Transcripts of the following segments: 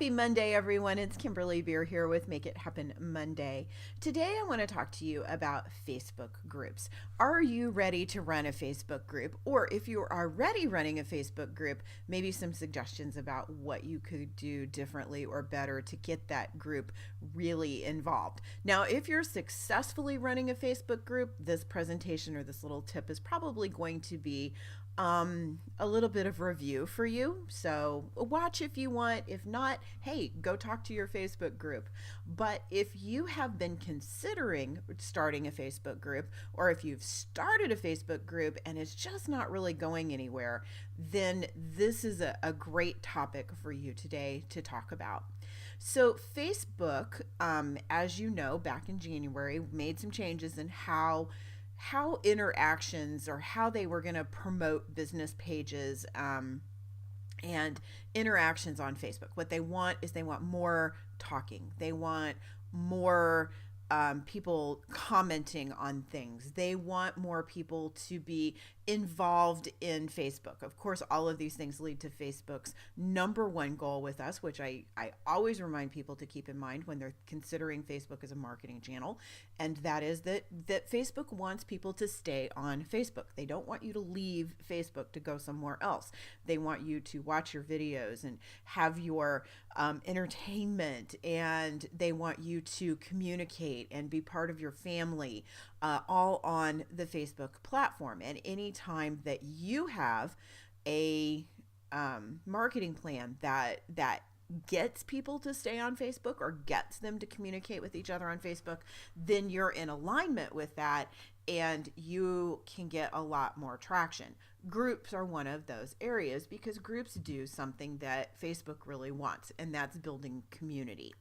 Happy Monday, everyone. It's Kimberly Beer here with Make It Happen Monday. Today, I want to talk to you about Facebook groups. Are you ready to run a Facebook group? Or if you are already running a Facebook group, maybe some suggestions about what you could do differently or better to get that group really involved. Now, if you're successfully running a Facebook group, this presentation or this little tip is probably going to be a little bit of review for you. So watch if you want. If not, hey, go talk to your Facebook group. But if you have been considering starting a Facebook group, or if you've started a Facebook group and it's just not really going anywhere, then this is a great topic for you today to talk about. So Facebook, as you know, back in January, made some changes in how interactions or how they were going to promote business pages and interactions on Facebook. What they want is they want more talking. They want more people commenting on things. They want more people to be involved in Facebook. Of course, all of these things lead to Facebook's number one goal with us, which I always remind people to keep in mind when they're considering Facebook as a marketing channel. And that is that Facebook wants people to stay on Facebook. They don't want you to leave Facebook to go somewhere else. They want you to watch your videos and have your entertainment, and they want you to communicate and be part of your family, all on the Facebook platform. And anytime that you have a marketing plan that gets people to stay on Facebook or gets them to communicate with each other on Facebook, then you're in alignment with that and you can get a lot more traction. Groups are one of those areas because groups do something that Facebook really wants, and that's building community.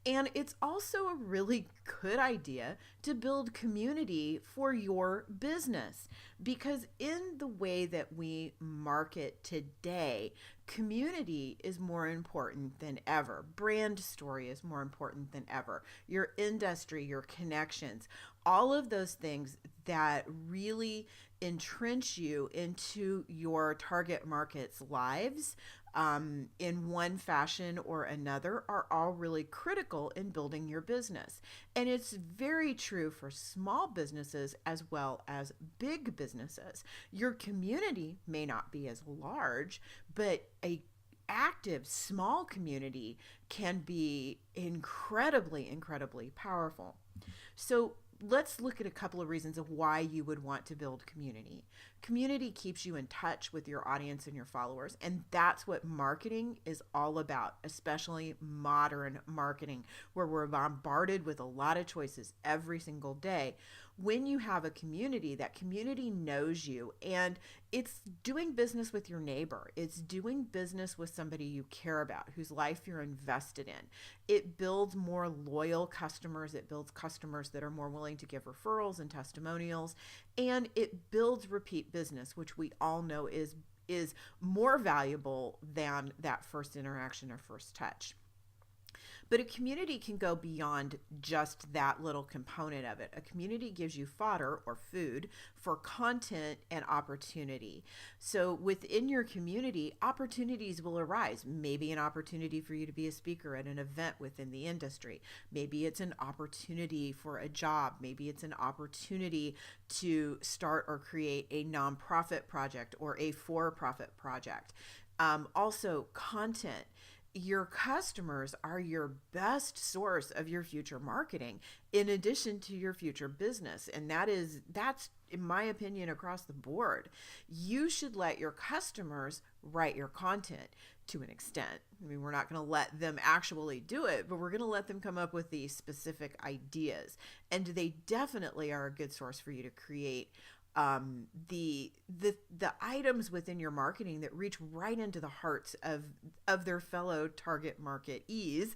And it's also a really good idea to build community for your business, because in the way that we market today, community is more important than ever. Brand story is more important than ever. Your industry, your connections, all of those things that really entrench you into your target market's lives in one fashion or another are all really critical in building your business. And it's very true for small businesses as well as big businesses. Your community may not be as large, but a active small community can be incredibly powerful. So let's look at a couple of reasons of why you would want to build community. Community keeps you in touch with your audience and your followers, and that's what marketing is all about, especially modern marketing, where we're bombarded with a lot of choices every single day. When you have a community, that community knows you, and it's doing business with your neighbor. It's doing business with somebody you care about, whose life you're invested in. It builds more loyal customers. It builds customers that are more willing to give referrals and testimonials, and it builds repeat business, which we all know is more valuable than that first interaction or first touch. But a community can go beyond just that little component of it. A community gives you fodder or food for content and opportunity. So within your community, opportunities will arise. Maybe an opportunity for you to be a speaker at an event within the industry. Maybe it's an opportunity for a job. Maybe it's an opportunity to start or create a nonprofit project or a for-profit project. Also, content. Your customers are your best source of your future marketing in addition to your future business. And that's in my opinion across the board. You should let your customers write your content to an extent. I mean, we're not going to let them actually do it, but we're going to let them come up with these specific ideas. And they definitely are a good source for you to create the items within your marketing that reach right into the hearts of their fellow target marketees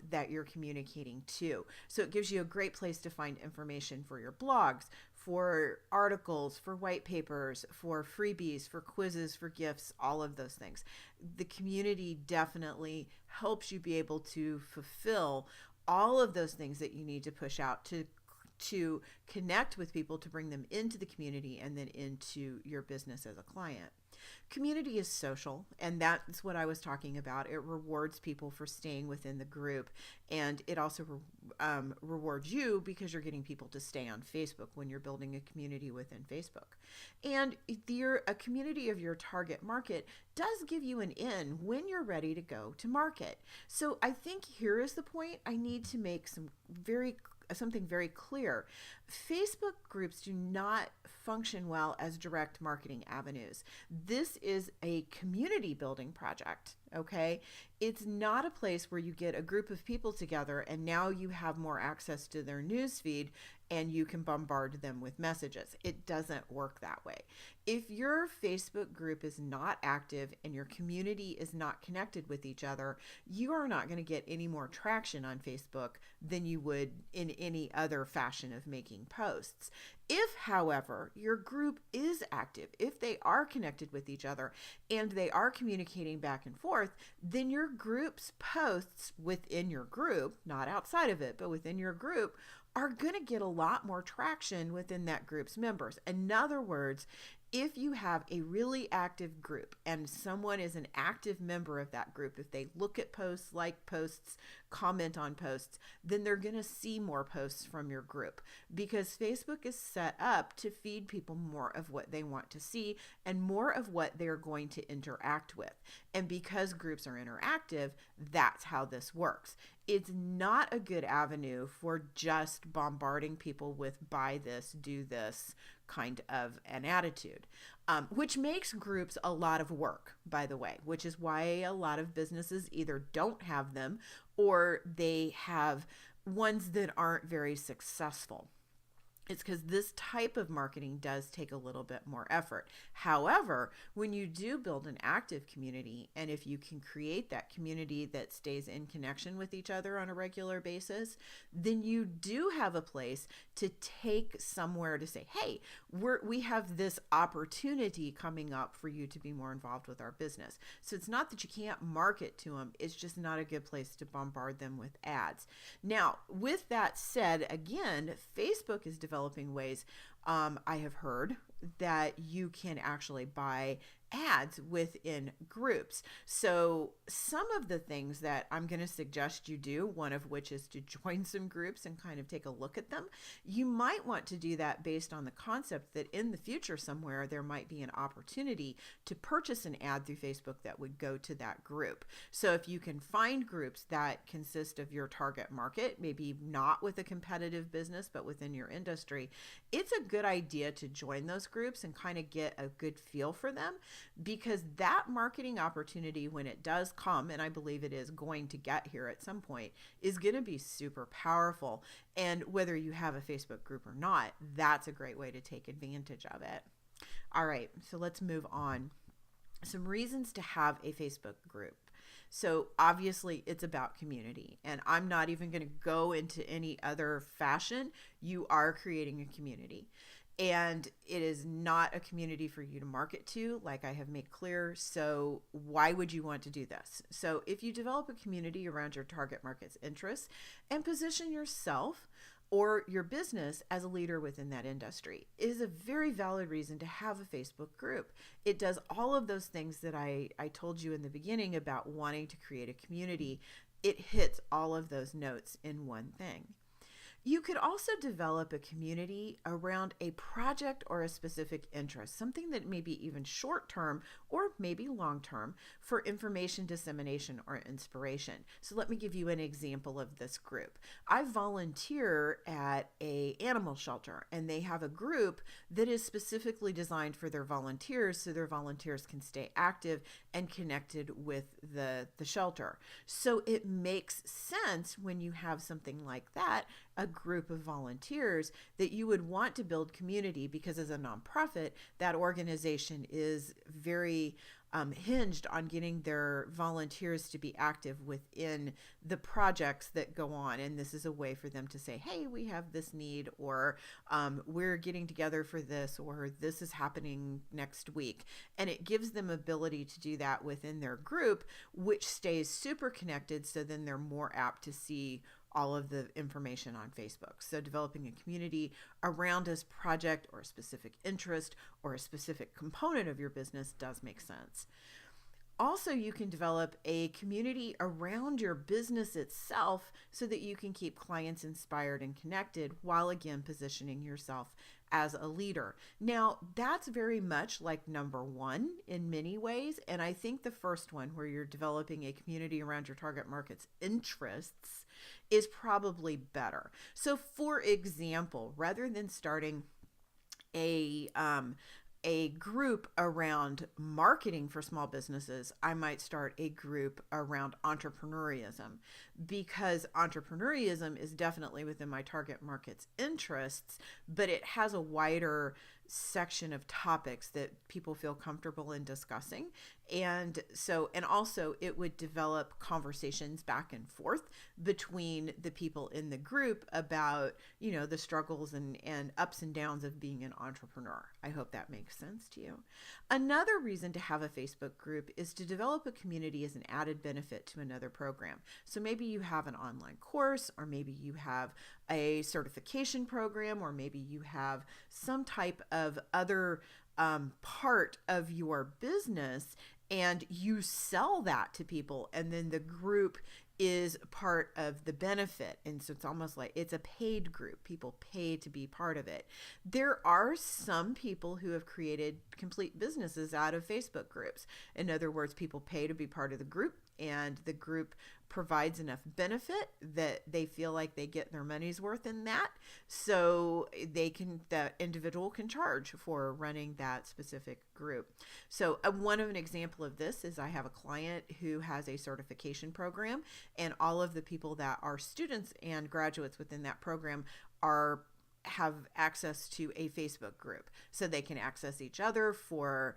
that you're communicating to. So it gives you a great place to find information for your blogs, for articles, for white papers, for freebies, for quizzes, for gifts, all of those things. The community definitely helps you be able to fulfill all of those things that you need to push out to connect with people, to bring them into the community and then into your business as a client. Community is social, and that's what I was talking about. It rewards people for staying within the group, and it also rewards you because you're getting people to stay on Facebook when you're building a community within Facebook. And a community of your target market does give you an in when you're ready to go to market. So I think here is the point. I need to make something very clear. Facebook groups do not function well as direct marketing avenues. This is a community building project, okay? It's not a place where you get a group of people together and now you have more access to their newsfeed and you can bombard them with messages. It doesn't work that way. If your Facebook group is not active and your community is not connected with each other, you are not going to get any more traction on Facebook than you would in any other fashion of making posts. If, however, your group is active, if they are connected with each other and they are communicating back and forth, then your group's posts within your group, not outside of it, but within your group, are going to get a lot more traction within that group's members. In other words, if you have a really active group and someone is an active member of that group, if they look at posts, like posts, comment on posts, then they're going to see more posts from your group because Facebook is set up to feed people more of what they want to see and more of what they're going to interact with. And because groups are interactive, that's how this works. It's not a good avenue for just bombarding people with buy this, do this kind of an attitude, which makes groups a lot of work, by the way, which is why a lot of businesses either don't have them or they have ones that aren't very successful. It's because this type of marketing does take a little bit more effort. However, when you do build an active community, and if you can create that community that stays in connection with each other on a regular basis, then you do have a place to take somewhere to say, hey, we have this opportunity coming up for you to be more involved with our business. So it's not that you can't market to them, it's just not a good place to bombard them with ads. Now, with that said, again, Facebook is developing ways, I have heard, that you can actually buy ads within groups. So some of the things that I'm going to suggest you do, one of which is to join some groups and kind of take a look at them. You might want to do that based on the concept that in the future somewhere there might be an opportunity to purchase an ad through Facebook that would go to that group. So if you can find groups that consist of your target market, maybe not with a competitive business, but within your industry, it's a good idea to join those groups and kind of get a good feel for them, because that marketing opportunity, when it does come, and I believe it is going to get here at some point, is going to be super powerful. And whether you have a Facebook group or not, that's a great way to take advantage of it. All right, so let's move on. Some reasons to have a Facebook group. So obviously it's about community, and I'm not even going to go into any other fashion. You are creating a community, and it is not a community for you to market to, like I have made clear. So why would you want to do this? So if you develop a community around your target market's interests and position yourself or your business as a leader within that industry, is a very valid reason to have a Facebook group. It does all of those things that I told you in the beginning about wanting to create a community. It hits all of those notes in one thing. You could also develop a community around a project or a specific interest, something that may be even short-term or maybe long-term for information dissemination or inspiration. So let me give you an example of this group. I volunteer at an animal shelter, and they have a group that is specifically designed for their volunteers so their volunteers can stay active and connected with the shelter. So it makes sense when you have something like that, a group of volunteers, that you would want to build community, because as a nonprofit, that organization is very hinged on getting their volunteers to be active within the projects that go on. And this is a way for them to say, hey, we have this need, or we're getting together for this, or this is happening next week. And it gives them ability to do that within their group, which stays super connected. So then they're more apt to see all of the information on Facebook. So developing a community around a project or a specific interest or a specific component of your business does make sense. Also, you can develop a community around your business itself so that you can keep clients inspired and connected while again positioning yourself as a leader. Now, that's very much like number one in many ways. And I think the first one, where you're developing a community around your target market's interests, is probably better. So, for example, rather than starting a group around marketing for small businesses, I might start a group around entrepreneurism, because entrepreneurism is definitely within my target market's interests, but it has a wider section of topics that people feel comfortable in discussing. And also it would develop conversations back and forth between the people in the group about, the struggles and ups and downs of being an entrepreneur. I hope that makes sense to you. Another reason to have a Facebook group is to develop a community as an added benefit to another program. So maybe you have an online course, or maybe you have a certification program, or maybe you have some type of other part of your business, and you sell that to people, and then the group is part of the benefit. And so it's almost like it's a paid group. People pay to be part of it. There are some people who have created complete businesses out of Facebook groups. In other words, people pay to be part of the group, and the group provides enough benefit that they feel like they get their money's worth in that. So the individual can charge for running that specific group. So an example of this is I have a client who has a certification program, and all of the people that are students and graduates within that program have access to a Facebook group, so they can access each other for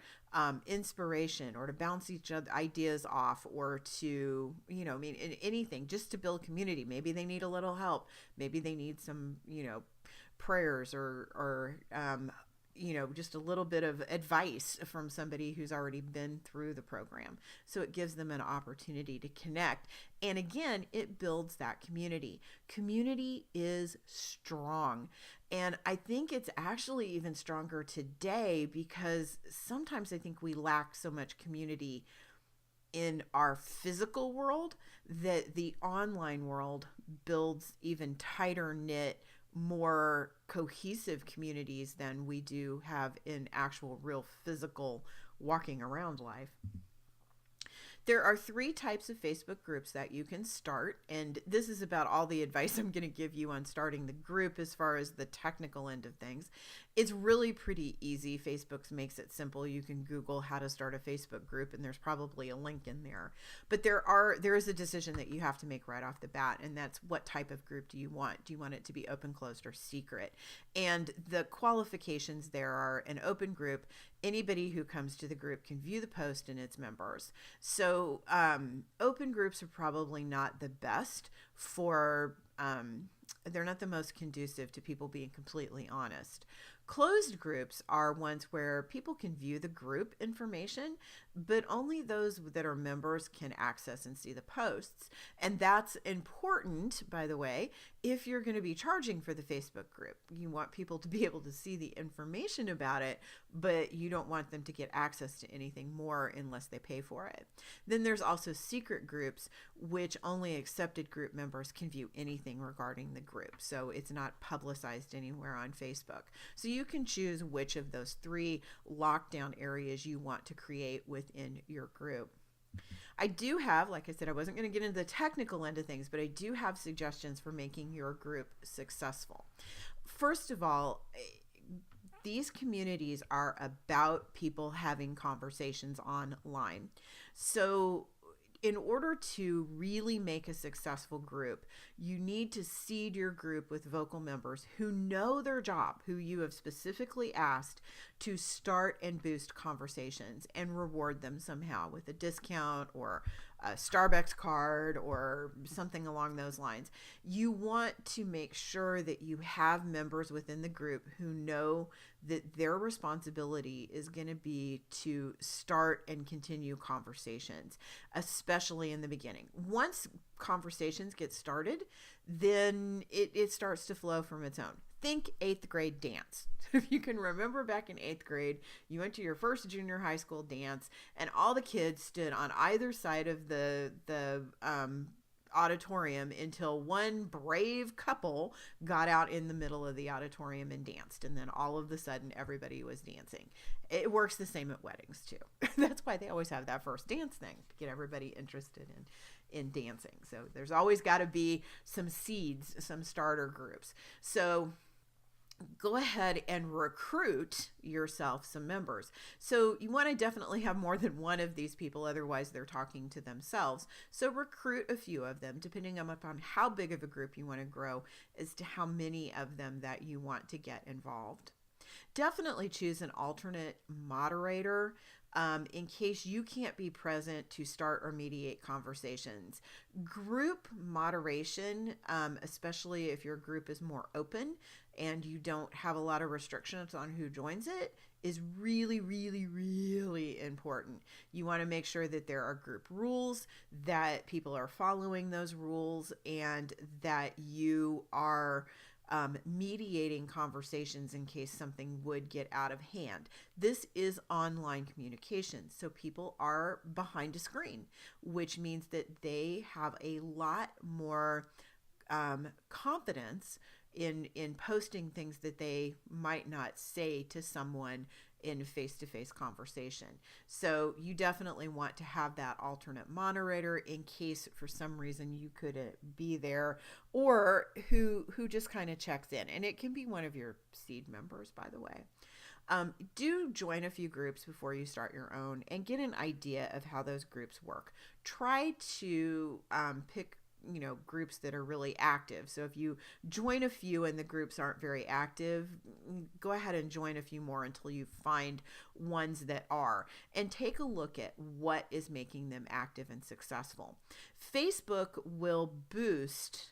inspiration, or to bounce each other ideas off, or to, anything, just to build community. Maybe they need a little help. Maybe they need some, prayers, or just a little bit of advice from somebody who's already been through the program. So it gives them an opportunity to connect. And again, it builds that community. Community is strong. And I think it's actually even stronger today, because sometimes I think we lack so much community in our physical world that the online world builds even tighter knit, more cohesive communities than we do have in actual real physical walking around life. There are 3 types of Facebook groups that you can start, and this is about all the advice I'm going to give you on starting the group as far as the technical end of things. It's really pretty easy. Facebook makes it simple. You can Google how to start a Facebook group, and there's probably a link in there. But there is a decision that you have to make right off the bat, and that's what type of group do you want? Do you want it to be open, closed, or secret? And the qualifications there are: an open group, anybody who comes to the group can view the post and its members. So open groups are probably not the best for, they're not the most conducive to people being completely honest. Closed groups are ones where people can view the group information, but only those that are members can access and see the posts. And that's important, by the way, if you're going to be charging for the Facebook group. You want people to be able to see the information about it, but you don't want them to get access to anything more unless they pay for it. Then there's also secret groups, which only accepted group members can view anything regarding the group. So it's not publicized anywhere on Facebook. So you can choose which of those 3 lockdown areas you want to create within your group. I do have, like I said, I wasn't going to get into the technical end of things, but I do have suggestions for making your group successful. First of all, these communities are about people having conversations online. So in order to really make a successful group, you need to seed your group with vocal members who know their job, who you have specifically asked to start and boost conversations, and reward them somehow with a discount or a Starbucks card or something along those lines. You want to make sure that you have members within the group who know that their responsibility is going to be to start and continue conversations, especially in the beginning. Once conversations get started, then it starts to flow from its own. Think 8th grade dance. If you can remember back in 8th grade, you went to your first junior high school dance and all the kids stood on either side of the auditorium until one brave couple got out in the middle of the auditorium and danced. And then all of a sudden everybody was dancing. It works the same at weddings too. That's why they always have that first dance thing to get everybody interested in dancing. So there's always got to be some seeds, some starter groups. So go ahead and recruit yourself some members. So you want to definitely have more than one of these people, otherwise they're talking to themselves. So recruit a few of them, depending upon how big of a group you want to grow as to how many of them that you want to get involved. Definitely choose an alternate moderator in case you can't be present to start or mediate conversations. Group moderation, especially if your group is more open and you don't have a lot of restrictions on who joins it, is really, really, really important. You want to make sure that there are group rules, that people are following those rules, and that you are mediating conversations in case something would get out of hand. This is online communication, so people are behind a screen, which means that they have a lot more confidence in posting things that they might not say to someone in face-to-face conversation. So you definitely want to have that alternate moderator in case for some reason you couldn't be there, or who just kind of checks in. And it can be one of your seed members, by the way. Do join a few groups before you start your own and get an idea of how those groups work. Try to pick groups that are really active. So if you join a few and the groups aren't very active, go ahead and join a few more until you find ones that are, and take a look at what is making them active and successful. Facebook will boost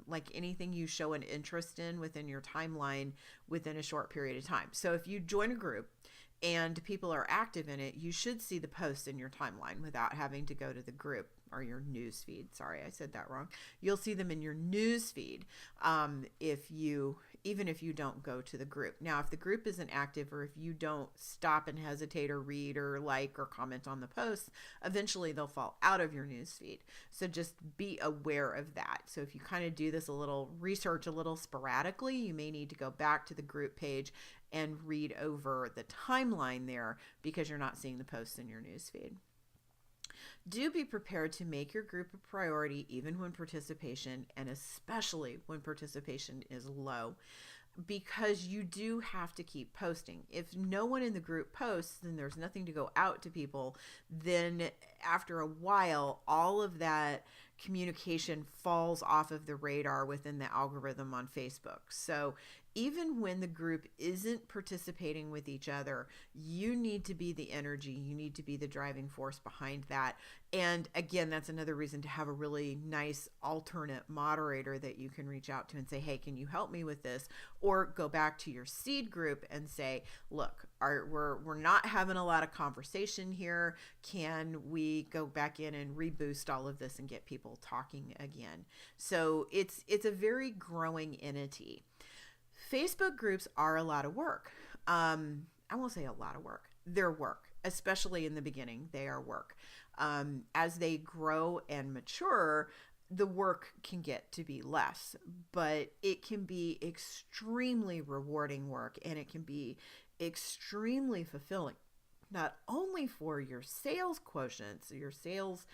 like anything you show an interest in within your timeline within a short period of time. So if you join a group and people are active in it, you should see the posts in your timeline without having to go to the group or your news feed. Sorry, I said that wrong. You'll see them in your news feed even if you don't go to the group. Now, if the group isn't active, or if you don't stop and hesitate or read or like or comment on the posts, eventually they'll fall out of your news feed. So just be aware of that. So if you kind of do this a little research a little sporadically, you may need to go back to the group page and read over the timeline there because you're not seeing the posts in your news feed. Do be prepared to make your group a priority even when participation, and especially when participation is low, because you do have to keep posting. If no one in the group posts, then there's nothing to go out to people. Then after a while, all of that communication falls off of the radar within the algorithm on Facebook. So even when the group isn't participating with each other, you need to be the energy, you need to be the driving force behind that. And again, that's another reason to have a really nice alternate moderator that you can reach out to and say, hey, can you help me with this? Or go back to your seed group and say, look, we're not having a lot of conversation here. Can we go back in and reboost all of this and get people talking again? So it's a very growing entity. Facebook groups are a lot of work. I won't say a lot of work. They're work, especially in the beginning. They are work. As they grow and mature, the work can get to be less, but it can be extremely rewarding work, and it can be extremely fulfilling, not only for your sales quotients, your sales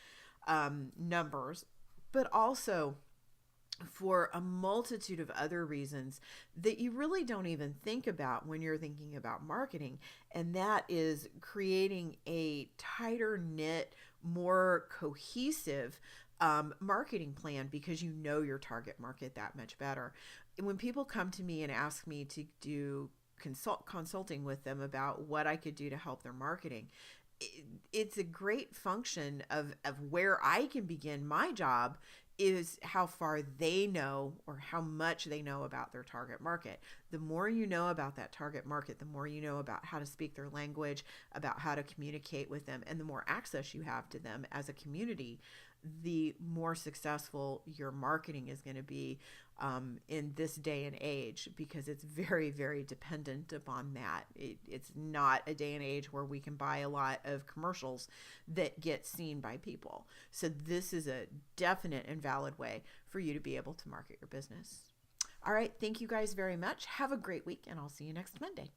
numbers, but also for a multitude of other reasons that you really don't even think about when you're thinking about marketing. And that is creating a tighter knit, more cohesive marketing plan, because you know your target market that much better. And when people come to me and ask me to do consulting with them about what I could do to help their marketing, it's a great function of where I can begin my job is how far they know or how much they know about their target market. The more you know about that target market, the more you know about how to speak their language, about how to communicate with them, and the more access you have to them as a community, the more successful your marketing is going to be in this day and age, because it's very, very dependent upon that. It's not a day and age where we can buy a lot of commercials that get seen by people. So this is a definite and valid way for you to be able to market your business. All right. Thank you guys very much. Have a great week, and I'll see you next Monday.